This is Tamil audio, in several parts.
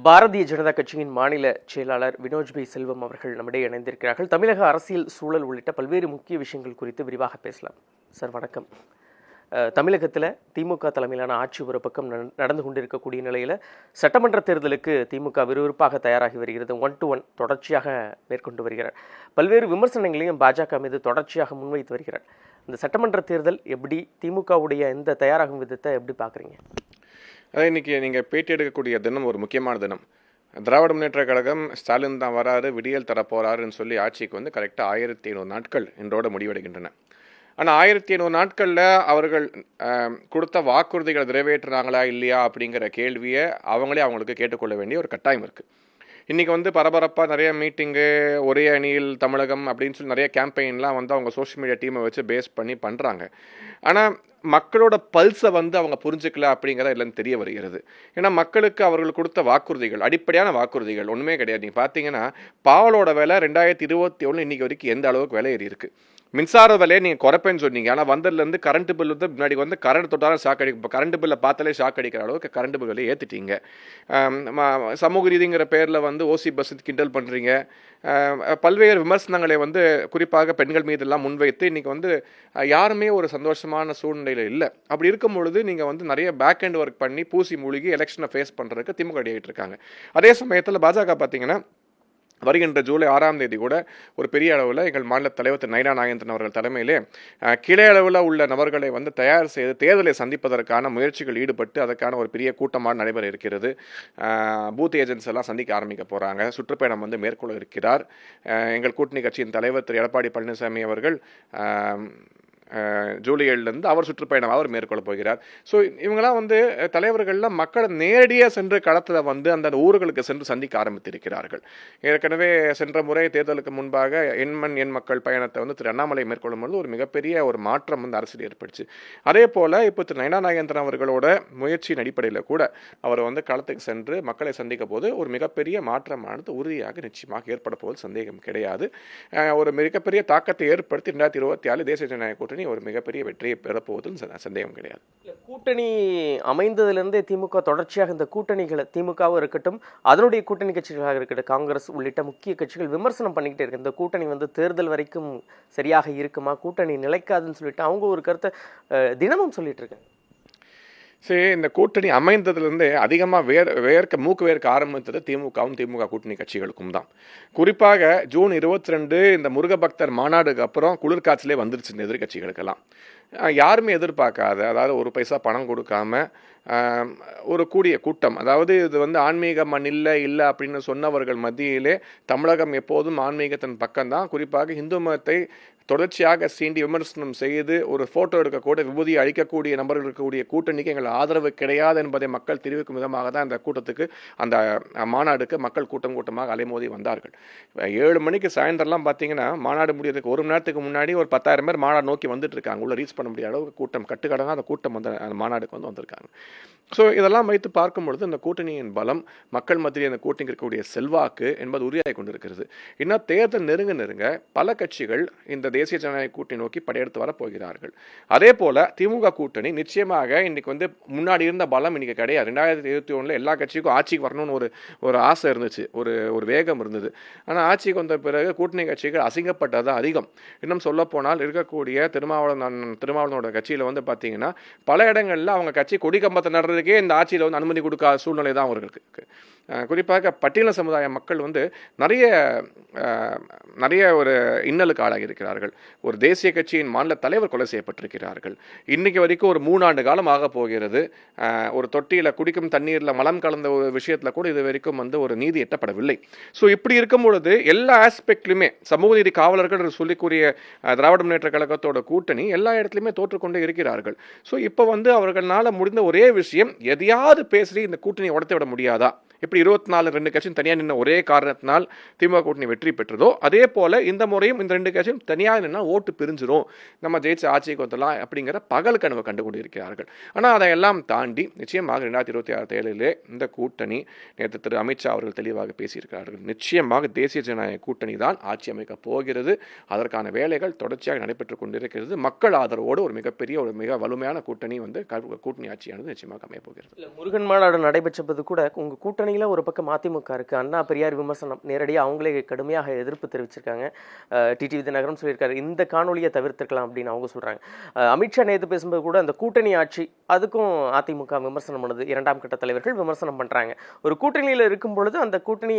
பாரதிய ஜனதா கட்சியின் மாநில செயலாளர் வினோஜ் பி செல்வம் அவர்கள் நம்மிடையே இணைந்திருக்கிறார்கள். தமிழக அரசியல் சூழல் உள்ளிட்ட பல்வேறு முக்கிய விஷயங்கள் குறித்து விரிவாக பேசலாம். சார் வணக்கம். தமிழகத்தில் திமுக தலைமையிலான ஆட்சி ஒரு பக்கம் நடந்து கொண்டிருக்கக்கூடிய நிலையில் சட்டமன்ற தேர்தலுக்கு திமுக விறுவிறுப்பாக தயாராகி வருகிறது. 1-to-1 தொடர்ச்சியாக மேற்கொண்டு வருகிறார். பல்வேறு விமர்சனங்களையும் பாஜக மீது தொடர்ச்சியாக முன்வைத்து வருகிறார். இந்த சட்டமன்ற தேர்தல் எப்படி திமுகவுடைய இந்த தயாராகும் விதத்தை எப்படி பார்க்குறீங்க? அதான் இன்றைக்கி நீங்கள் பேட்டி எடுக்கக்கூடிய தினம் ஒரு முக்கியமான தினம். திராவிட முன்னேற்ற கழகம் ஸ்டாலின் தான் வராரு, விடியல் தரப்போறாருன்னு சொல்லி ஆட்சிக்கு வந்து கரெக்டாக 1500 நாட்கள் இன்றோட முடிவடைகின்றன. ஆனால் 1500 நாட்களில் அவர்கள் கொடுத்த வாக்குறுதிகளை நிறைவேற்றுறாங்களா இல்லையா அப்படிங்கிற கேள்வியை அவங்களுக்கு கேட்டுக்கொள்ள வேண்டிய ஒரு கட்டாயம் இருக்குது. இன்றைக்கி வந்து பரபரப்பாக நிறைய மீட்டிங்கு, ஒரே அணியில் தமிழகம் அப்படின்னு சொல்லி நிறைய கேம்பெயின்லாம் வந்து அவங்க சோஷியல் மீடியா டீமை வச்சு பேஸ் பண்ணி பண்ணுறாங்க. ஆனால் மக்களோட பல்ஸை வந்து அவங்க புரிஞ்சுக்கல அப்படிங்கிறத இல்லைன்னு தெரிய வருகிறது. ஏன்னா மக்களுக்கு அவர்கள் கொடுத்த வாக்குறுதிகள், அடிப்படையான வாக்குறுதிகள் ஒன்றுமே கிடையாது. நீங்கள் பார்த்தீங்கன்னா பாவலோட விலை 2021 இன்றைக்கி வரைக்கும் எந்த அளவுக்கு விலை ஏறி இருக்குது. மின்சார விலையை நீங்கள் குறைப்பேன்னு சொன்னீங்க, ஆனால் வந்ததுலேருந்து கரண்ட் பில் வந்து முன்னாடி வந்து கரண்ட் தொட்டாலும் ஷாக் அடிக்கும். இப்போ கரண்ட் பில்லை பார்த்தாலே ஷாக் அடிக்கிற அளவுக்கு கரண்ட் பில் விலையை ஏற்றிட்டீங்க. சமூக ரீதிங்கிற பேரில் வந்து ஓசி பஸ் கிண்டல் பண்ணுறீங்க. பல்வேறு விமர்சனங்களை வந்து குறிப்பாக பெண்கள் மீதெல்லாம் முன்வைத்து இன்றைக்கி வந்து யாருமே ஒரு சந்தோஷமான சூழ்நிலையில் இல்லை. அப்படி இருக்கும் பொழுது நீங்கள் வந்து நிறைய பேக் ஹேண்ட் ஒர்க் பண்ணி பூசி மூழ்கி எலெக்ஷனை ஃபேஸ் பண்ணுறதுக்கு திமுக ரெடியாகிட்டு இருக்காங்க. அதே சமயத்தில் பாஜக பார்த்தீங்கன்னா வருகின்ற ஜூலை 6ஆம் தேதி கூட ஒரு பெரிய அளவில் எங்கள் மாநில தலைவர் திரு நயினா நாகேந்திரன் அவர்கள் தலைமையிலே கிளை அளவில் உள்ள நபர்களை வந்து தயார் செய்து தேர்தலை சந்திப்பதற்கான முயற்சிகள் ஈடுபட்டு அதற்கான ஒரு பெரிய கூட்டமாக நடைபெற இருக்கிறது. பூத் ஏஜென்ட்ஸ் எல்லாம் சந்திக்க ஆரம்பிக்க போகிறாங்க. சுற்றுப்பயணம் வந்து மேற்கொள்ள இருக்கிறார். எங்கள் கூட்டணி கட்சியின் தலைவர் திரு எடப்பாடி பழனிசாமி அவர்கள் ஜூலை 7 அவர் சுற்றுப்பயணம் அவர் மேற்கொள்ள போகிறார். ஸோ இவங்களாம் வந்து தலைவர்கள்லாம் மக்களை நேரடியாக சென்று களத்தில் வந்து அந்த ஊர்களுக்கு சென்று சந்திக்க ஆரம்பித்திருக்கிறார்கள். ஏற்கனவே சென்ற முறை தேர்தலுக்கு முன்பாக எண் மக்கள் பயணத்தை வந்து திரு அண்ணாமலை மேற்கொள்ளும் பொழுது ஒரு மிகப்பெரிய ஒரு மாற்றம் வந்து அரசியல் ஏற்பட்டுச்சு. அதே போல் இப்போ திரு நயினா நாகேந்திரன் அவர்களோட முயற்சியின் அடிப்படையில் கூட அவர் வந்து களத்துக்கு சென்று மக்களை சந்திக்க போது ஒரு மிகப்பெரிய மாற்றமானது உறுதியாக நிச்சயமாக ஏற்பட போவது சந்தேகம் கிடையாது. ஒரு மிகப்பெரிய தாக்கத்தை ஏற்படுத்தி 2024 தேசிய ஜனநாயக கூட்டணி ஒரு மிகப்பெரிய வெற்றியை பெறப்போவதில் சந்தேகம் கிடையாது. கூட்டணி அமைந்ததிலிருந்தே திமுக தொடர்ச்சியாக இந்த கூட்டணிகளை, திமுகவும் இருக்கட்டும் அதனுடைய கூட்டணி கட்சிகளாக இருக்கட்டும் காங்கிரஸ் உள்ளிட்ட முக்கிய கட்சிகள் விமர்சனம் பண்ணிக்கிட்டே இருக்கு. இந்த கூட்டணி வந்து தேர்தல் வரைக்கும் சரியாக இருக்குமா, கூட்டணி நிலைக்காதுன்னு சொல்லிட்டு அவங்க ஒரு கருத்தை தினமும் சொல்லிட்டு இருக்காங்க. சரி, இந்த கூட்டணி அமைந்ததுலேருந்து அதிகமாக மூக்கு வேர்க்க ஆரம்பித்தது திமுகவும் திமுக கூட்டணி கட்சிகளுக்கும் தான். குறிப்பாக ஜூன் 22 இந்த முருக பக்தர் மாநாடுக்கு அப்புறம் குளிர்காய்ச்சலே வந்துருச்சு இந்த எதிர்கட்சிகளுக்கெல்லாம். யாருமே எதிர்பார்க்காத, அதாவது ஒரு பைசா பணம் கொடுக்காம ஒரு கூடிய கூட்டம், அதாவது இது வந்து ஆன்மீக மண் இல்லை அப்படின்னு சொன்னவர்கள் மத்தியிலே தமிழகம் எப்போதும் ஆன்மீகத்தின் பக்கம்தான். குறிப்பாக இந்து மதத்தை தொடர்ச்சியாக சீண்டி விமர்சனம் செய்து ஒரு ஃபோட்டோ எடுக்கக்கூட விபூதியை அழிக்கக்கூடிய நபர்கள் இருக்கக்கூடிய கூட்டணிக்கு எங்கள் ஆதரவு கிடையாது என்பதை மக்கள் தெரிவிக்கும் விதமாக தான் அந்த கூட்டத்துக்கு, அந்த மாநாடுக்கு மக்கள் கூட்டமாக அலைமோதி வந்தார்கள். 7 மணிக்கு சாயந்தரம்லாம் பார்த்தீங்கன்னா மாநாடு முடியறதுக்கு 1 மணி நேரத்துக்கு முன்னாடி ஒரு 10,000 பேர் மாநாடு நோக்கி வந்துட்டு இருக்காங்க. உள்ள ரீச் பண்ண முடியாத அளவுக்கு கூட்டம், கட்டுக்கடங்காத அந்த கூட்டம் வந்து அந்த மாநாடுக்கு வந்து வந்திருக்காங்க. ஸோ இதெல்லாம் வைத்து பார்க்கும் பொழுது இந்த கூட்டணியின் பலம், மக்கள் மத்தியில் இந்த கூட்டணிக்கு இருக்கக்கூடிய செல்வாக்கு என்பது உறுதியாகி கொண்டிருக்கிறது. இன்னும் தேர்தல் நெருங்க பல கட்சிகள் இந்த தேசிய ஜனநாயக கூட்டணி நோக்கி படையெடுத்து வரப்போகிறார்கள். அதே போல திமுக கூட்டணி நிச்சயமாக இன்னைக்கு வந்து முன்னாடி இருந்த பலம் இன்னைக்கு கிடையாது. 2021 எல்லா கட்சிக்கும் ஆட்சிக்கு வரணும்னு ஒரு ஆசை இருந்துச்சு, ஒரு வேகம் இருந்தது. ஆனால் ஆட்சிக்கு வந்த பிறகு கூட்டணி கட்சிகள் அசிங்கப்பட்டது அதிகம். இன்னும் சொல்ல போனால் இருக்கக்கூடிய திருமாவளவனோட கட்சியில் வந்து பார்த்தீங்கன்னா பல இடங்களில் அவங்க கட்சி கொடி கம்பத்தை நடுறதுக்கே இந்த ஆட்சியில் வந்து அனுமதி கொடுக்காத சூழ்நிலை தான் அவர்களுக்கு. குறிப்பாக பட்டியல சமுதாய மக்கள் வந்து நிறைய ஒரு இன்னலுக்கு ஆளாகி இருக்கிறார்கள். ஒரு தேசிய கட்சியின் மாநில தலைவர் கொலை செய்யப்பட்டிருக்கிறார்கள். இன்னைக்கு வரைக்கும் ஒரு 3 ஆண்டு காலம் ஆக போகிறது. ஒரு தொட்டியில் குடிக்கும் தண்ணீரில் மலம் கலந்த ஒரு விஷயத்தில் கூட இது வரைக்கும் வந்து ஒரு நீதி எட்டப்படவில்லை. ஸோ இப்படி இருக்கும் பொழுது எல்லா ஆஸ்பெக்ட்லையுமே சமூக நீதி காவலர்கள் சொல்லிக்கூடிய திராவிட முன்னேற்ற கழகத்தோட கூட்டணி எல்லா இடத்துலையுமே தோற்றுக்கொண்டே இருக்கிறார்கள். ஸோ இப்போ வந்து அவர்களால் முடிந்த ஒரே விஷயம், எதையாவது பேசி இந்த கூட்டணியை உடைத்து விட முடியாதா? எப்படி 24 2 கட்சியும் தனியாக நின்ன ஒரே காரணத்தினால் திமுக கூட்டணி வெற்றி பெற்றதோ அதே போல இந்த முறையும் இந்த 2 கட்சியும் தனியாக நின்னா ஓட்டு பிரிஞ்சிரும், நம்ம ஜெயிச்சு ஆட்சிக்கு வந்துடலாம் அப்படிங்கிற பகல் கனவு கண்டு கொண்டிருக்கிறார்கள். ஆனால் அதையெல்லாம் தாண்டி நிச்சயமாக 2026 தேர்தலிலே இந்த கூட்டணி, நேற்று திரு அமித்ஷா அவர்கள் தெளிவாக பேசியிருக்கிறார்கள், நிச்சயமாக தேசிய ஜனநாயக கூட்டணி தான் ஆட்சி அமைக்க போகிறது. அதற்கான வேலைகள் தொடர்ச்சியாக நடைபெற்றுக் கொண்டிருக்கிறது. மக்கள் ஆதரவோடு ஒரு மிக வலிமையான கூட்டணி வந்து கூட்டணி ஆட்சியானது நிச்சயமாக அமைய போகிறது. முருகன் மாநாடு நடைபெற்றது கூட உங்க கூட்டணி கூட்டணியில் ஒரு பக்கம் அதிமுக இருக்குது, அண்ணா பெரியார் விமர்சனம் நேரடியாக அவங்களே கடுமையாக எதிர்ப்பு தெரிவிச்சிருக்காங்க. டிடிவி தினகரன் சொல்லியிருக்காரு இந்த காணொலியை தவிர்த்திருக்கலாம் அப்படின்னு அவங்க சொல்கிறாங்க. அமித்ஷா நேற்று பேசும்போது கூட அந்த கூட்டணி ஆட்சி அதுக்கும் அதிமுக விமர்சனம் பண்ணுது, இரண்டாம் கட்ட தலைவர்கள் விமர்சனம் பண்ணுறாங்க. ஒரு கூட்டணியில் இருக்கும் பொழுது அந்த கூட்டணி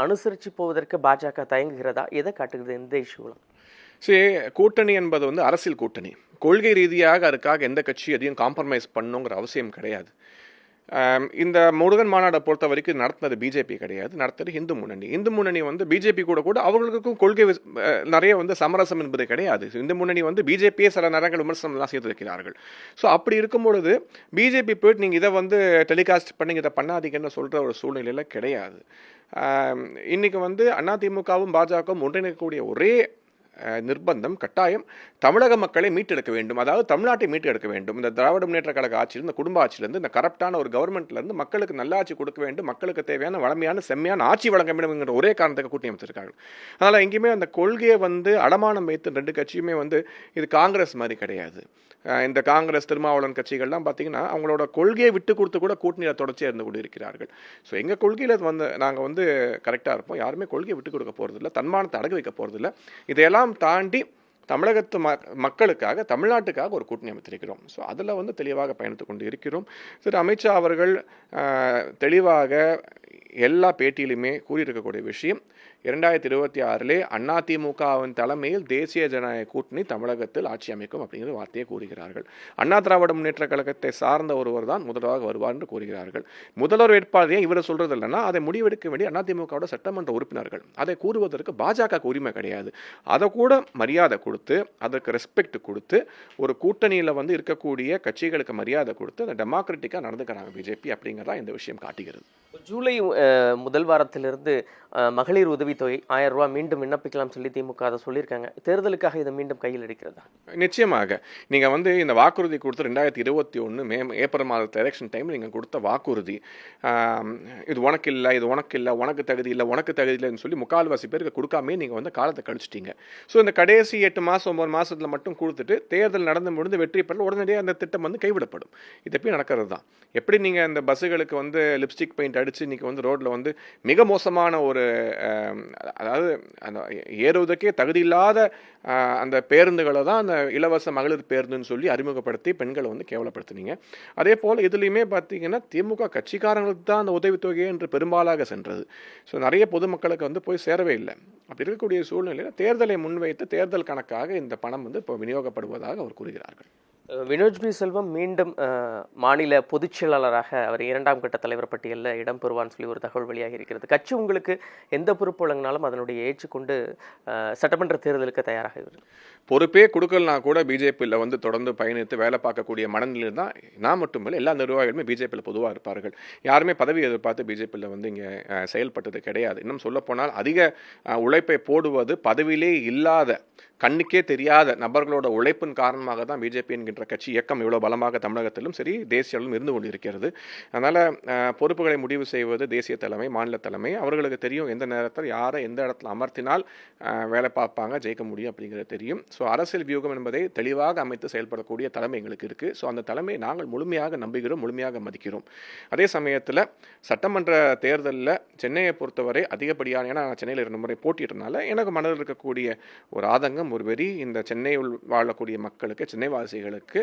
அனுசரித்து போவதற்கு பாஜக தயங்குகிறதா? எதை காட்டுகிறது இந்த இஷ்யூவில்? சரி, கூட்டணி என்பது வந்து அரசியல் கூட்டணி. கொள்கை ரீதியாக அதுக்காக எந்த கட்சி எதையும் காம்ப்ரமைஸ் பண்ணணுங்கிற அவசியம் கிடையாது. இந்த முருகன் மாநாடை பொறுத்த வரைக்கும் நடத்துனது பிஜேபி கிடையாது, நடத்துறது இந்து முன்னணி. இந்து முன்னணி வந்து பிஜேபி கூட அவர்களுக்கும் கொள்கை நிறைய வந்து சமரசம் என்பது கிடையாது. இந்து முன்னணி வந்து பிஜேபியே சில நேரங்கள் விமர்சனம்லாம் செய்திருக்கிறார்கள். ஸோ அப்படி இருக்கும் பொழுது பிஜேபி போயிட்டு நீங்கள் இதை வந்து டெலிகாஸ்ட் பண்ணி இதை பண்ணாதீங்கன்னு சொல்கிற ஒரு சூழ்நிலையில் கிடையாது. இன்னைக்கு வந்து அதிமுகவும் பாஜகவும் ஒன்றிணைக்கக்கூடிய ஒரே நிர்பந்தம் கட்டாயம் தமிழக மக்களை மீட்டெடுக்க வேண்டும், அதாவது தமிழ்நாட்டை மீட்டெடுக்க வேண்டும். இந்த திராவிட முன்னேற்ற கழக ஆட்சியிலிருந்து, இந்த குடும்ப ஆட்சியிலிருந்து, இந்த கரப்டான ஒரு கவர்மெண்ட்லேருந்து மக்களுக்கு நல்ல ஆட்சி கொடுக்க வேண்டும், மக்களுக்கு தேவையான வளமையான செம்மையான ஆட்சி வழங்க வேண்டும் என்கிற ஒரே காரணத்துக்கு கூட்டணி அமைச்சிருக்காங்க. அதனால் எங்கேயுமே அந்த கொள்கையை வந்து அடமானம் வைத்து ரெண்டு கட்சியுமே வந்து இது காங்கிரஸ் மாதிரி கிடையாது. இந்த காங்கிரஸ் திருமாவளவன் கட்சிகள்லாம் பார்த்தீங்கன்னா அவங்களோட கொள்கையை விட்டு கொடுத்து கூட கூட்டணியில் தொடர்ச்சியாக இருந்து கொண்டு இருக்கிறார்கள். ஸோ எங்கள் கொள்கையில் வந்து நாங்கள் வந்து கரெக்டாக இருப்போம், யாருமே கொள்கையை விட்டு கொடுக்க போகிறதில்ல, தன்மானத்தை அடகு வைக்க போகிறதில்ல. இதையெல்லாம் தாண்டி தமிழகத்து மக்களுக்காக தமிழ்நாட்டுக்காக ஒரு கூட்டணி அமைத்திருக்கிறோம். ஸோ அதில் வந்து தெளிவாக பயணித்து கொண்டு இருக்கிறோம். திரு அமித்ஷா அவர்கள் தெளிவாக எல்லா பேட்டியிலுமே கூறியிருக்கக்கூடிய விஷயம் 2026 அதிமுகவின் தலைமையில் தேசிய ஜனநாயக கூட்டணி தமிழகத்தில் ஆட்சி அமைக்கும் அப்படிங்கிற வார்த்தையை கூறுகிறார்கள். அண்ணா திராவிட முன்னேற்ற கழகத்தை சார்ந்த ஒருவர் தான் முதல்வராக வருவார் என்று கூறுகிறார்கள். முதல்வர் வேட்பாளரையே இவரை சொல்றது இல்லைன்னா அதை முடிவெடுக்க வேண்டிய அதிமுகவோட சட்டமன்ற உறுப்பினர்கள். அதை கூறுவதற்கு பாஜக உரிமை கிடையாது. அதை கூட மரியாதை கொடுத்து அதற்கு ரெஸ்பெக்ட் கொடுத்து ஒரு கூட்டணியில் வந்து இருக்கக்கூடிய கட்சிகளுக்கு மரியாதை கொடுத்து அதை டெமோக்ராட்டிக்காக நடந்துக்கிறாங்க பிஜேபி அப்படிங்கிறதா இந்த விஷயம் காட்டுகிறது. ஜூலை முதல் வாரத்திலிருந்து மகளிர் உதவித்தொகை 1000 ரூபாய் மீண்டும் விண்ணப்பிக்கலாம் சொல்லி திமுக அதை சொல்லியிருக்காங்க. தேர்தலுக்காக இதை மீண்டும் கையில் எடுக்கிறதா? நிச்சயமாக. நீங்கள் வந்து இந்த வாக்குறுதி கொடுத்து 2021 ஏப்ரல் மாதத்து எலெக்ஷன் டைம் நீங்கள் கொடுத்த வாக்குறுதி இது உனக்கு இல்லை, இது உனக்கு இல்லை, உனக்கு தகுதி இல்லை, உனக்கு தகுதி இல்லைன்னு சொல்லி முக்கால்வாசி பேருக்கு கொடுக்காமே நீங்கள் வந்து காலத்தை கழிச்சிட்டீங்க. ஸோ இந்த கடைசி 8 மாதம் 9 மாதத்தில் மட்டும் கொடுத்துட்டு தேர்தல் நடந்து முடிந்து வெற்றி பெற உடனடியாக அந்த திட்டம் வந்து கைவிடப்படும். இது எப்படி நடக்கிறது தான். எப்படி நீங்கள் இந்த பஸ்ஸுகளுக்கு வந்து லிப்ஸ்டிக் பெயிண்ட் அடித்து இன்றைக்கி வந்து ரோட்டில் வந்து மிக மோசமான ஒரு அதாவது அந்த ஏறுவதற்கே தகுதி இல்லாத அந்த பேருந்துகளை தான் அந்த இலவச மகளிர் பேருந்துன்னு சொல்லி அறிமுகப்படுத்தி பெண்களை வந்து கேவலப்படுத்தினீங்க. அதே போல் இதுலேயுமே பார்த்தீங்கன்னா திமுக கட்சிக்காரங்களுக்கு தான் அந்த உதவித்தொகை என்று பெரும்பாலாக சென்றது. ஸோ நிறைய பொதுமக்களுக்கு வந்து போய் சேரவே இல்லை. அப்படி இருக்கக்கூடிய சூழ்நிலையில் தேர்தலை முன்வைத்து தேர்தல் கணக்காக இந்த பணம் வந்து இப்போ விநியோகப்படுவதாக அவர் கூறுகிறார்கள். வினோஜ் பி செல்வம் மீண்டும் மாநில பொதுச் செயலாளராக அவர் 2ஆம் கட்ட தலைவர் பட்டியலில் இடம் பெறுவான்னு சொல்லி ஒரு தகவல் வெளியாகி இருக்கிறது. கட்சி உங்களுக்கு எந்த பொறுப்பு வழங்கினாலும் அதனுடைய ஏற்றுக்கொண்டு சட்டமன்ற தேர்தலுக்கு தயாராக இருக்கு. பொறுப்பே கொடுக்கலனா கூட பிஜேபியில் வந்து தொடர்ந்து பயணித்து வேலை பார்க்கக்கூடிய மனநிலையில் தான் நான் மட்டுமில்லை எல்லா நிர்வாகிகளுமே பிஜேபியில் பொதுவாக இருப்பார்கள். யாருமே பதவி எதிர்பார்த்து பிஜேபியில் வந்து இங்கே செயல்பட்டது கிடையாது. இன்னும் சொல்லப்போனால் அதிக உழைப்பை போடுவது பதவியிலே இல்லாத கண்ணுக்கே தெரியாத நபர்களோட உழைப்பின் காரணமாக தான் பிஜேபி என்கின்ற கட்சி இயக்கம் இவ்வளோ பலமாக தமிழகத்திலும் சரி தேசிய அளவிலும் இருந்து கொண்டு இருக்கிறது. அதனால் பொறுப்புகளை முடிவு செய்வது தேசிய தலைமை, மாநில தலைமை. அவர்களுக்கு தெரியும் எந்த நேரத்தில் யாரை எந்த இடத்துல அமர்த்தினால் வேலை பார்ப்பாங்க, ஜெயிக்க முடியும் அப்படிங்கிறது தெரியும். ஸோ அரசியல் வியூகம் என்பதை தெளிவாக அமைத்து செயல்படக்கூடிய தலைமை எங்களுக்கு இருக்குது. ஸோ அந்த தலைமையை நாங்கள் முழுமையாக நம்புகிறோம், முழுமையாக மதிக்கிறோம். அதே சமயத்தில் சட்டமன்ற தேர்தலில் சென்னையை பொறுத்தவரை அதிகப்படியான, ஏன்னா சென்னையில் 2 முறை போட்டிட்டனால எனக்கு மனதில் இருக்கக்கூடிய ஒரு ஆதங்கம், ஒரு வெறி, இந்த சென்னையில் வாழக்கூடிய மக்களுக்கு, சென்னை வாசிகளுக்கு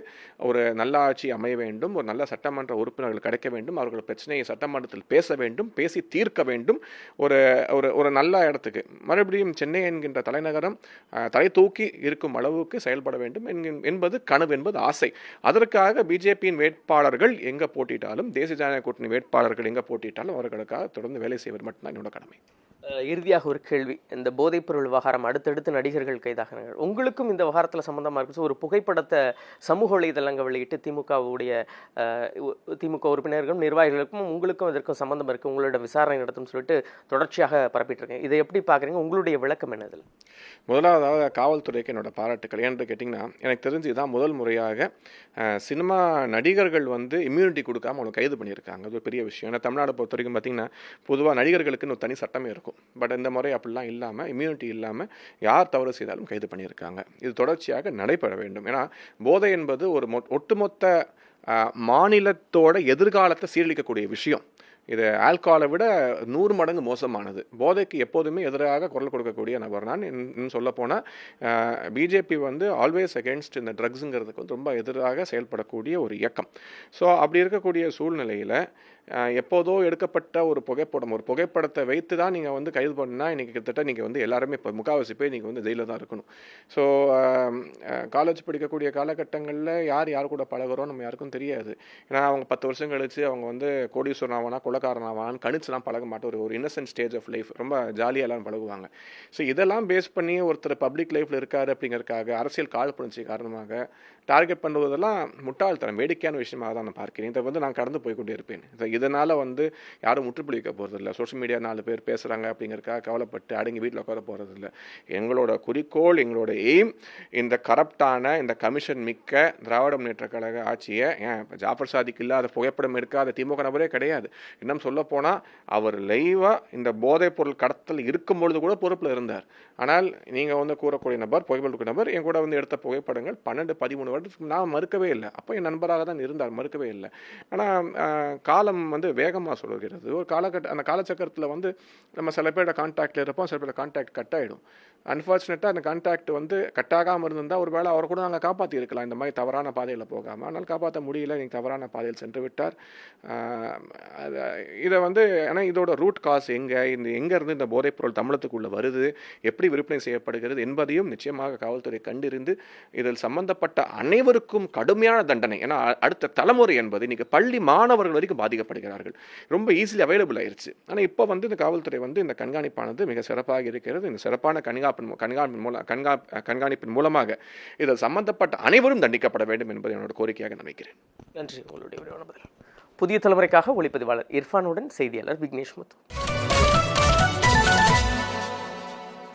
ஒரு நல்ல ஆட்சி அமைய வேண்டும், ஒரு நல்ல சட்டமன்ற உறுப்பினர்கள் கிடைக்க வேண்டும், அவர்கள் பிரச்சனையை சட்டமன்றத்தில் பேச வேண்டும், பேசி தீர்க்க வேண்டும். ஒரு ஒரு நல்ல இடத்துக்கு மறுபடியும் சென்னை என்கின்ற தலைநகரம் தலை தூக்கி இருக்கும் அளவுக்கு செயல்பட வேண்டும் என்பது கனவு, என்பது ஆசை. அதற்காக பிஜேபியின் வேட்பாளர்கள் எங்கே போட்டிட்டாலும், தேசிய ஜனநாயக கூட்டணி வேட்பாளர்கள் எங்கே போட்டிட்டாலும் அவர்களுக்காக தொடர்ந்து வேலை செய்வது மட்டும்தான் என்னோட கடமை. இறுதியாக ஒரு கேள்வி. இந்த போதைப்பொருள் விவகாரம் அடுத்தடுத்து நடிகர்கள் கைதாகிறார்கள். உங்களுக்கும் இந்த விவகாரத்தில் சம்பந்தமாக இருக்கு. ஒரு புகைப்படத்தை சமூக வலைதளங்கள் வெளியிட்டு திமுக உறுப்பினர்களும் நிர்வாகிகளுக்கும் உங்களுக்கும் இதற்கும் சம்பந்தம் இருக்குது, உங்களோட விசாரணை நடத்தும் சொல்லிட்டு தொடர்ச்சியாக பரப்பிட்டு இருக்கேன். இதை எப்படி பார்க்குறீங்க? உங்களுடைய விளக்கம் என்ன இதில்? முதலாவதாக காவல்துறைக்கு என்னோட பாராட்டுக்கள். ஏன்னு கேட்டிங்கன்னா எனக்கு தெரிஞ்சு இதான் முதல் முறையாக சினிமா நடிகர்கள் வந்து இம்யூனிட்டி கொடுக்காம அவங்க கைது பண்ணியிருக்காங்க. அது ஒரு பெரிய விஷயம். ஏன்னா தமிழ்நாடு பொறுத்த வரைக்கும் பார்த்தீங்கன்னா பொதுவாக நடிகர்களுக்குன்னு ஒரு தனி சட்டமே இருக்கும். பட் இந்த முறை அப்படிலாம் இல்லாமல், இம்யூனிட்டி இல்லாமல் யார் தவறு செய்தாலும் கைது பண்ணியிருக்காங்க. இது தொடர்ச்சியாக நடைபெற வேண்டும். ஏன்னா போதை என்பது ஒரு ஒட்டுமொத்த மாநிலத்தோட எதிர்காலத்தை சீரழிக்கக்கூடிய விஷயம். இது ஆல்கஹாலை விட 100 மடங்கு மோசமானது. போதைக்கு எப்போதுமே எதிராக குரல் கொடுக்கக்கூடிய நபர் நான். இன்னும் சொல்லப்போனால் பிஜேபி வந்து ஆல்வேஸ் அகேன்ஸ்ட் இந்த ட்ரக்ஸுங்கிறதுக்கு வந்து ரொம்ப எதிராக செயல்படக்கூடிய ஒரு இயக்கம். ஸோ அப்படி இருக்கக்கூடிய சூழ்நிலையில் எப்போதோ எடுக்கப்பட்ட ஒரு புகைப்படத்தை வைத்து தான் நீங்கள் வந்து கைது பண்ணால் இன்றைக்கி கிட்டத்தட்ட நீங்கள் வந்து எல்லாருமே இப்போ முக்கால்வாசி பேர் நீங்கள் வந்து ஜெயிலில் தான் இருக்கணும். ஸோ காலேஜ் படிக்கக்கூடிய காலகட்டங்களில் யார் கூட பழகுறோம் நம்ம யாருக்கும் தெரியாது. ஏன்னா அவங்க 10 வருஷம் கழிச்சு அவங்க வந்து கோடீஸ்வரன் ஆவானா கொலைக்காரன் ஆவான்னு கணிச்சுலாம் பழக மாட்டோம். ஒரு இன்னசென்ட் ஸ்டேஜ் ஆஃப் லைஃப் ரொம்ப ஜாலியாக எல்லாம் பழகுவாங்க. ஸோ இதெல்லாம் பேஸ் பண்ணி ஒருத்தர் பப்ளிக் லைஃப்பில் இருக்காரு அப்படிங்கிறதுக்காக அரசியல் காழ்ப்புணர்ச்சி காரணமாக டார்கெட் பண்ணுவதெல்லாம் முட்டாள்தனம், வேடிக்கையான விஷயமாக தான் நான் பார்க்கிறேன். இதை வந்து நான் கடந்து போய்கொண்டே இருப்பேன். இதனால் வந்து யாரும் முற்றுப்புள்ளி வைக்க போகிறதில்ல. சோஷியல் மீடியா 4 பேர் பேசுகிறாங்க அப்படிங்கிறதுக்காக கவலைப்பட்டு அடங்கி வீட்டில் உட்கார போகிறதில்ல. எங்களோட குறிக்கோள், எங்களோட எய்ம் இந்த கரப்டான இந்த கமிஷன் மிக்க திராவிட முன்னேற்ற கழக ஆட்சியை, ஜாஃபர் சாதிக்கு இல்லாத புகைப்படம் இருக்காத திமுக நபரே கிடையாது. இன்னும் சொல்லப்போனால் அவர் லைவாக இந்த போதைப் பொருள் கடத்தல் இருக்கும் பொழுது கூட பொறுப்பில் இருந்தார். ஆனால் நீங்கள் வந்து கூறக்கூடிய நபர், புகைப்பட நபர் என் கூட வந்து எடுத்த புகைப்படங்கள் 12-13 வருடத்துக்கு நான் மறுக்கவே இல்லை. அப்போ என் நண்பராக தான் இருந்தார், மறுக்கவே இல்லை. ஆனால் காலம் வந்து வேகமாக சொல்கிறது. ஒரு அந்த காலச்சக்கரத்தில் வந்து நம்ம சில பேரோட கான்டாக்டில் இருப்போம், சில பேரோட கான்டாக்ட் கட் ஆகிடும். அன்ஃபார்ச்சுனேட்டாக அந்த கான்டாக்ட் வந்து கட் ஆகாமல் இருந்திருந்தால் ஒரு வேளை அவரை கூட நாங்கள் காப்பாற்றி இருக்கலாம், இந்த மாதிரி தவறான பாதையில் போகாமல். ஆனால் காப்பாற்ற முடியல, நீங்கள் தவறான பாதையில் சென்று விட்டார். இதை வந்து ஆனால் இதோட ரூட் காஸ் எங்கேருந்து இந்த போதைப்பொருள் தமிழகத்துக்குள்ளே வருது, எப்படி விற்பனை செய்யப்படுகிறது என்பதையும் நிச்சயமாக காவல்துறை கண்டிருந்து இதில் சம்பந்தப்பட்ட அனைவருக்கும் கடுமையான தண்டனை. ஏன்னா அடுத்த தலைமுறை என்பது இன்னைக்கு பள்ளி மாணவர்கள் வரைக்கும் பாதிக்கப்படுகிறார்கள். ரொம்ப ஈஸிலி அவைலபிள் ஆயிடுச்சு. ஆனால் இப்போ வந்து இந்த காவல்துறை வந்து இந்த கண்காணிப்பானது மிக சிறப்பாக இருக்கிறது. இந்த சிறப்பான கண்காணிப்பின் மூலமாக இதில் சம்பந்தப்பட்ட அனைவரும் தண்டிக்கப்பட வேண்டும் என்பதை என்னோட கோரிக்கையாக நினைக்கிறேன். நன்றி உங்களுடைய விரிவான பதில். புதிய தலைமுறைக்காக ஒளிப்பதிவாளர் இர்ஃபானுடன் செய்தியாளர் விக்னேஷ் முத்து.